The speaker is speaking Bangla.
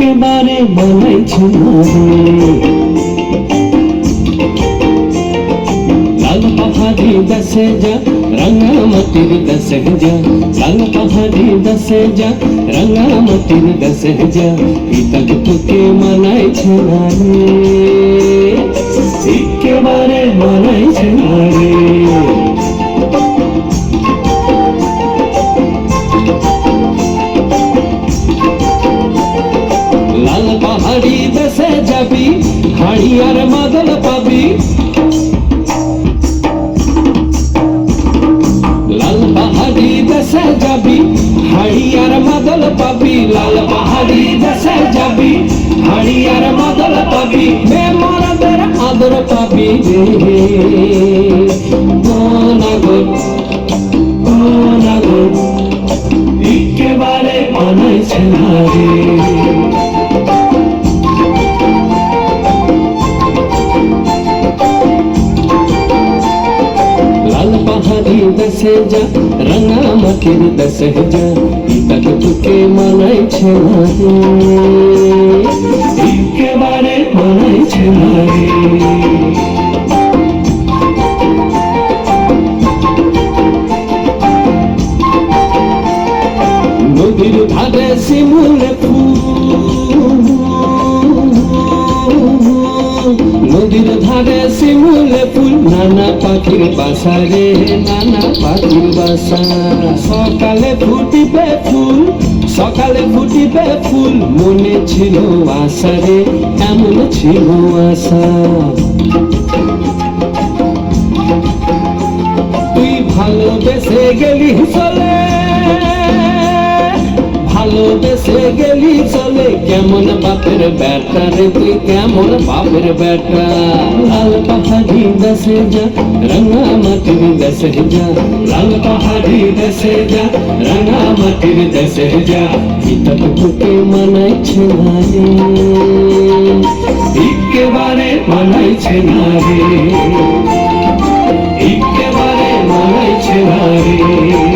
একেবারে বানাইছে না রে। লাল পাহাড়ি দেশে যা রাঙামাটির দেশে যা, লাল পাহাড়ি দেশে যা রাঙামাটির দেশে যা, পিতাক তোকে মানাইছে না রে, একেবারে মানাইছে না রে। লাল পাহাড়ি দেশে যাবি হাড়ি আর মাদল পাবি, লাল পাহাড়ি দেশে যাবি হাড়ি আর মাদল পাবি, লাল পাহাড়ি দেশে যাবি হাড়ি আর মাদল পাবি, বেমরাদের আদর পাবি রে। নাগর নাগর একেবারে মানাইছে না রে। লাল পাহাড়ি দেশে যা রাঙামাটির দেশে যা, পিতাক তোকে মানাইছে না রে, একেবারে মানাইছে না রে। নদীর ধারে শিমুল ফুল, নদীর ধারে শিমুল ফুল, নানা পাখির বাসা রে, নানা পাখির বাসা। সকালে ফুটিবে ফুল, সকালে ফুটিবে ফুল, মনে ছিল আশা রে, এমন ছিল আশা। তুই ভালোবেসে গেলি চলে, ভালোবেসে গেলি চলে, কেমন বাপের বেটা রে তুই, কেমন বাপের বেটা। লাল পাহাড়ি দেশে যা রাঙামাটির দেশে যা, লাল পাহাড়ি দেশে যা রাঙামাটির দেশে যা, পিতাক তোকে মানাইছে না রে, একেবারে মানাইছে না রে, একেবারে মানাইছে না রে।